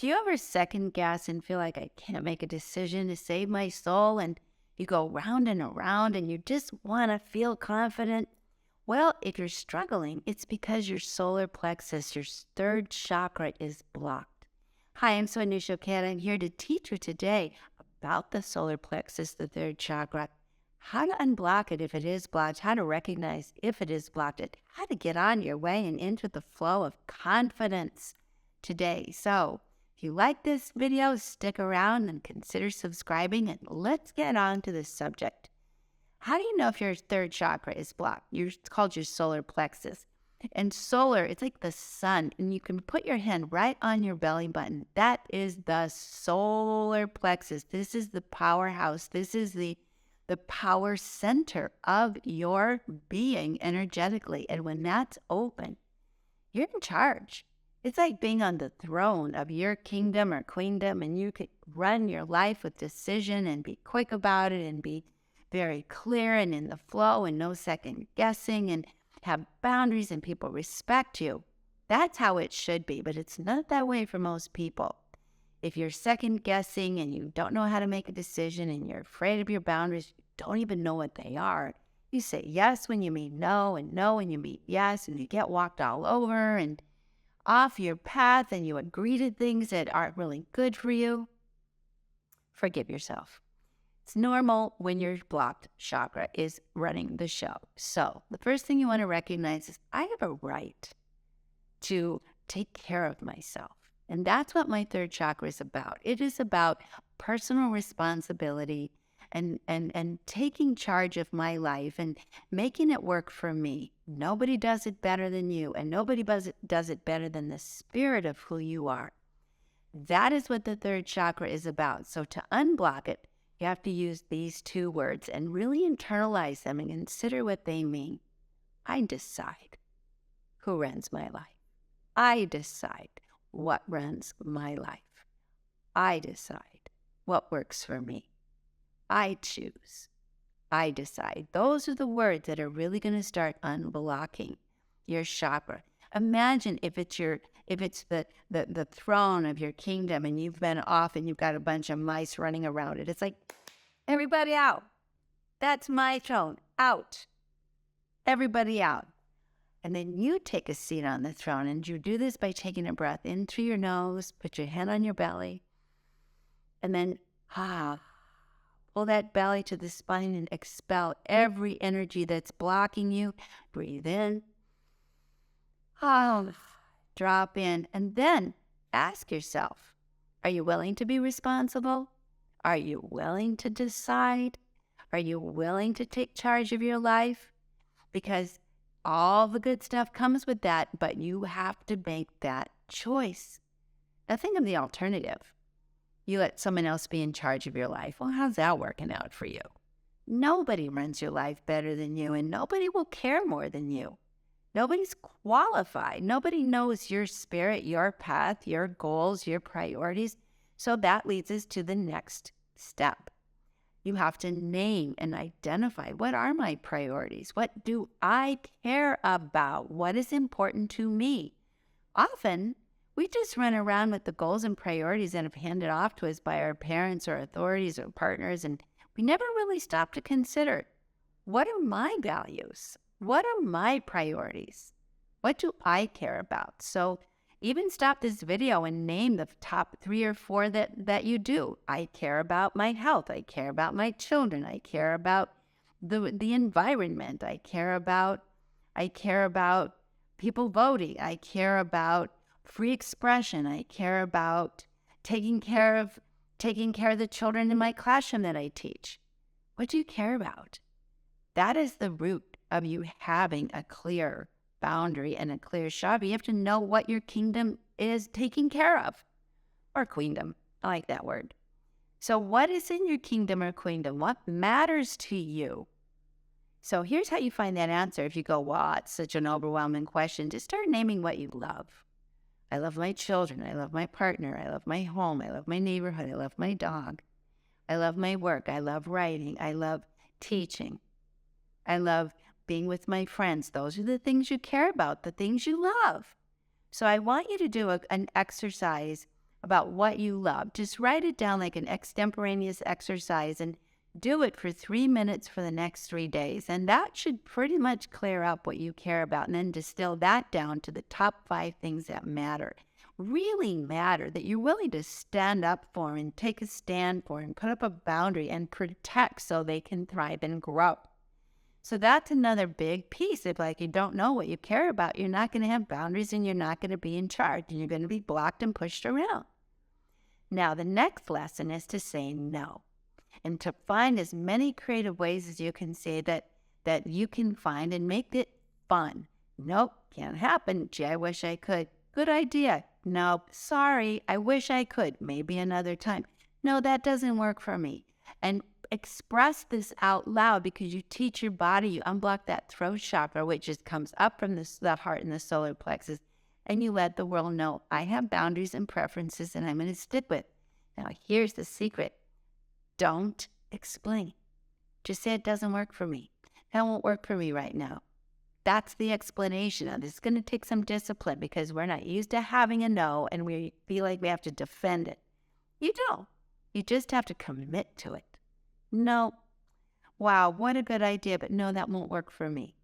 Do you ever second guess and feel like I can't make a decision to save my soul? And you go round and around and you just want to feel confident? Well, if you're struggling, it's because your solar plexus, your third chakra, is blocked. Hi, I'm Sonia Choquette. I'm here to teach you today about the solar plexus, the third chakra, how to unblock it if it is blocked, how to recognize if it is blocked, how to get on your way and into the flow of confidence today. So, if you like this video, stick around and consider subscribing, and let's get on to the subject. How do you know if your third chakra is blocked? It's called your solar plexus. And solar, it's like the sun, and you can put your hand right on your belly button. That is the solar plexus. This is the powerhouse. This is the power center of your being energetically. And when that's open, you're in charge. It's like being on the throne of your kingdom or queendom, and you could run your life with decision and be quick about it and be very clear and in the flow and no second guessing and have boundaries and people respect you. That's how it should be, but it's not that way for most people. If you're second guessing and you don't know how to make a decision and you're afraid of your boundaries, you don't even know what they are. You say yes when you mean no, and no when you mean yes, and you get walked all over and off your path, and you agree to things that aren't really good for you. Forgive yourself. It's normal when your blocked chakra is running the show. So the first thing you want to recognize is I have a right to take care of myself. And that's what my third chakra is about. It is about personal responsibility and taking charge of my life and making it work for me. Nobody does it better than you, and nobody does it better than the spirit of who you are. That is what the third chakra is about. So to unblock it, you have to use these two words and really internalize them and consider what they mean. I decide who runs my life. I decide what runs my life. I decide what works for me. I choose. I decide. Those are the words that are really going to start unblocking your chakra. Imagine if it's the throne of your kingdom and you've been off and you've got a bunch of mice running around it. It's like, everybody out. That's my throne. Out. Everybody out. And then you take a seat on the throne, and you do this by taking a breath in through your nose, put your hand on your belly, and then pull that belly to the spine and expel every energy that's blocking you. Breathe in. Drop in. And then ask yourself, are you willing to be responsible? Are you willing to decide? Are you willing to take charge of your life? Because all the good stuff comes with that, but you have to make that choice. Now think of the alternative. You let someone else be in charge of your life. Well, how's that working out for you? Nobody runs your life better than you, and nobody will care more than you. Nobody's qualified. Nobody knows your spirit, your path, your goals, your priorities. So that leads us to the next step. You have to name and identify, what are my priorities? What do I care about? What is important to me? Often, we just run around with the goals and priorities that have handed off to us by our parents or authorities or partners, and we never really stop to consider, what are my values? What are my priorities? What do I care about? So even stop this video and name the top 3 or 4 that you do. I care about my health. I care about my children. I care about the environment. I care about people voting. I care about free expression. I care about taking care of the children in my classroom that I teach. What do you care about? That is the root of you having a clear boundary and a clear chakra. You have to know what your kingdom is taking care of, or queendom. I like that word. So what is in your kingdom or queendom? What matters to you? So here's how you find that answer. If you go, wow, it's such an overwhelming question, just start naming what you love. I love my children. I love my partner. I love my home. I love my neighborhood. I love my dog. I love my work. I love writing. I love teaching. I love being with my friends. Those are the things you care about, the things you love. So I want you to do an exercise about what you love. Just write it down like an extemporaneous exercise and do it for 3 minutes for the next 3 days. And that should pretty much clear up what you care about. And then distill that down to the top 5 things that matter, really matter, that you're willing to stand up for and take a stand for and put up a boundary and protect so they can thrive and grow. So that's another big piece. If like you don't know what you care about, you're not going to have boundaries and you're not going to be in charge and you're going to be blocked and pushed around. Now, the next lesson is to say no and to find as many creative ways as you can say that you can find and make it fun. Nope, can't happen. Gee, I wish I could. Good idea. Nope, sorry, I wish I could. Maybe another time. No, that doesn't work for me. And express this out loud because you teach your body, you unblock that throat chakra, which just comes up from the heart and the solar plexus, and you let the world know, I have boundaries and preferences and I'm going to stick with. Now, here's the secret. Don't explain. Just say it doesn't work for me. That won't work for me right now. That's the explanation. Now, this is going to take some discipline because we're not used to having a no and we feel like we have to defend it. You don't. You just have to commit to it. No. Wow, what a good idea, but no, that won't work for me.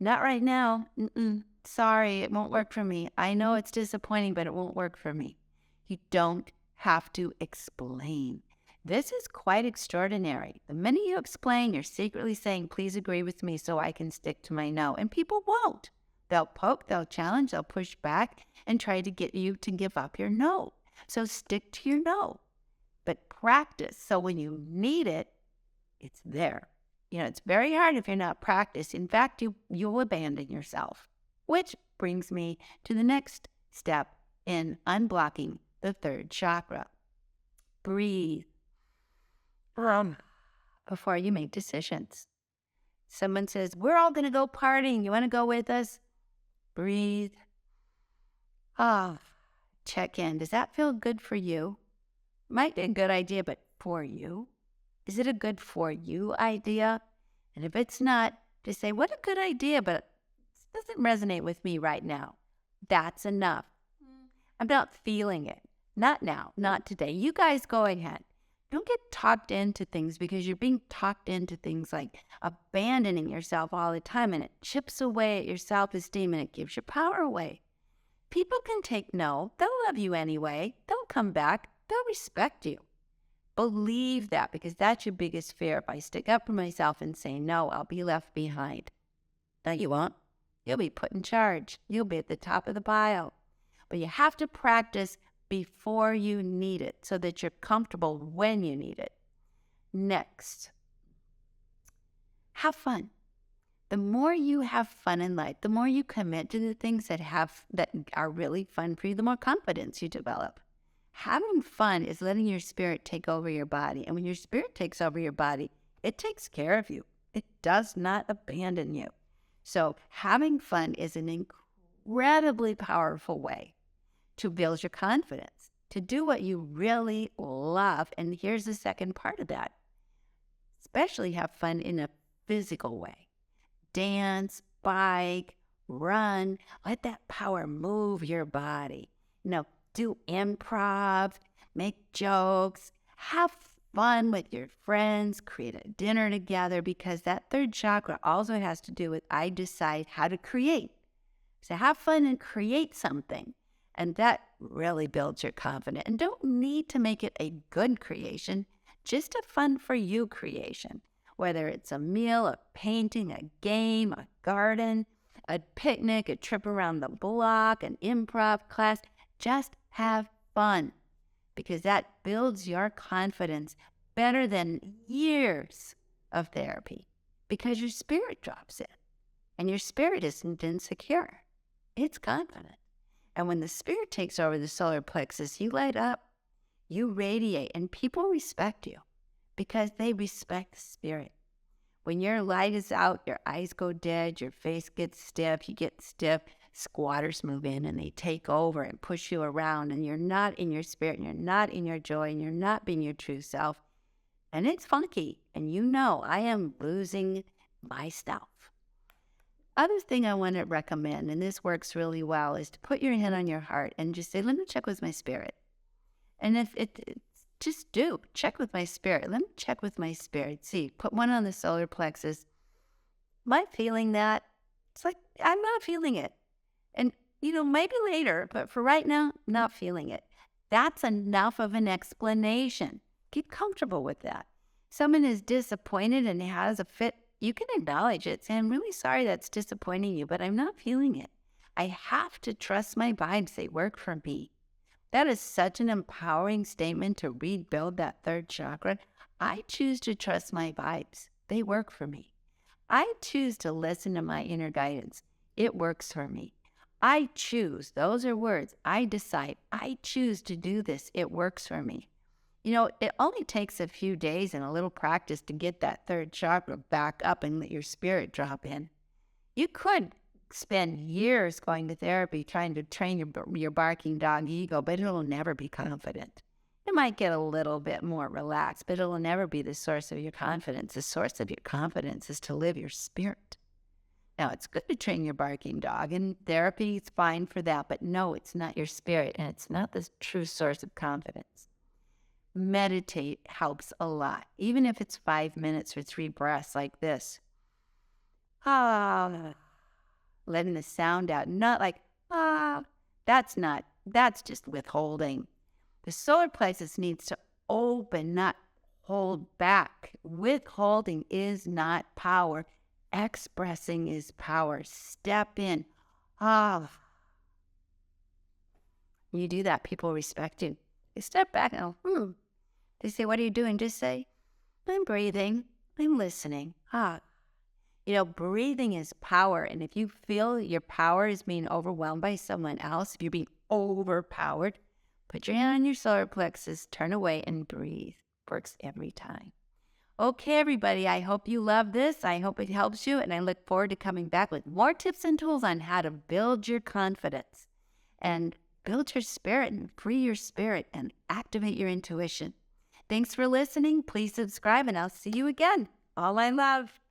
Not right now. Sorry, it won't work for me. I know it's disappointing, but it won't work for me. You don't have to explain. This is quite extraordinary. The minute you explain, you're secretly saying, please agree with me so I can stick to my no. And people won't. They'll poke, they'll challenge, they'll push back and try to get you to give up your no. So stick to your no. But practice. So when you need it, it's there. You know, it's very hard if you're not practiced. In fact, you'll abandon yourself. Which brings me to the next step in unblocking the third chakra. Breathe before you make decisions. Someone says, we're all going to go partying. You want to go with us? Breathe. Check in. Does that feel good for you? Might be a good idea, but for you? Is it a good for you idea? And if it's not, just say, what a good idea, but it doesn't resonate with me right now. That's enough. I'm not feeling it. Not now, not today. You guys go ahead. Don't get talked into things because you're being talked into things like abandoning yourself all the time, and it chips away at your self-esteem and it gives your power away. People can take no. They'll love you anyway. They'll come back. They'll respect you. Believe that because that's your biggest fear. If I stick up for myself and say no, I'll be left behind. No, you won't. You'll be put in charge. You'll be at the top of the pile. But you have to practice before you need it so that you're comfortable when you need it. Next, have fun. The more you have fun in life, the more you commit to the things that are really fun for you, the more confidence you develop. Having fun is letting your spirit take over your body. And when your spirit takes over your body, it takes care of you. It does not abandon you. So having fun is an incredibly powerful way to build your confidence, to do what you really love. And here's the second part of that. Especially have fun in a physical way. Dance, bike, run. Let that power move your body. Do improv, make jokes, have fun with your friends, create a dinner together, because that third chakra also has to do with I decide how to create. So have fun and create something. And that really builds your confidence. And don't need to make it a good creation, just a fun for you creation. Whether it's a meal, a painting, a game, a garden, a picnic, a trip around the block, an improv class, just have fun, because that builds your confidence better than years of therapy, because your spirit drops in and your spirit isn't insecure. It's confident. And when the spirit takes over the solar plexus, you light up, you radiate, and people respect you because they respect the spirit. When your light is out, your eyes go dead, your face gets stiff, you get stiff. Squatters move in and they take over and push you around, and you're not in your spirit, and you're not in your joy, and you're not being your true self. And it's funky. And I am losing myself. Other thing I want to recommend, and this works really well, is to put your hand on your heart and just say, let me check with my spirit. And if just check with my spirit. Let me check with my spirit. See, put one on the solar plexus. Am I feeling that? It's like, I'm not feeling it. And, maybe later, but for right now, not feeling it. That's enough of an explanation. Get comfortable with that. Someone is disappointed and has a fit. You can acknowledge it. Say, I'm really sorry that's disappointing you, but I'm not feeling it. I have to trust my vibes. They work for me. That is such an empowering statement to rebuild that third chakra. I choose to trust my vibes. They work for me. I choose to listen to my inner guidance. It works for me. I choose. Those are words. I decide. I choose to do this. It works for me. It only takes a few days and a little practice to get that third chakra back up and let your spirit drop in. You could spend years going to therapy trying to train your barking dog ego, but it'll never be confident. It might get a little bit more relaxed, but it'll never be the source of your confidence. The source of your confidence is to live your spirit. Now, it's good to train your barking dog, and therapy is fine for that, but no, it's not your spirit, and it's not the true source of confidence. Meditate helps a lot, even if it's 5 minutes or 3 breaths like this. Letting the sound out, not like, that's just withholding. The solar plexus needs to open, not hold back. Withholding is not power. Expressing is power. Step in. You do that, people respect you. They step back and they say, what are you doing? Just say, I'm breathing. I'm listening. Breathing is power. And if you feel your power is being overwhelmed by someone else, if you're being overpowered, put your hand on your solar plexus, turn away and breathe. Works every time. Okay, everybody, I hope you love this. I hope it helps you. And I look forward to coming back with more tips and tools on how to build your confidence and build your spirit and free your spirit and activate your intuition. Thanks for listening. Please subscribe and I'll see you again. All I love.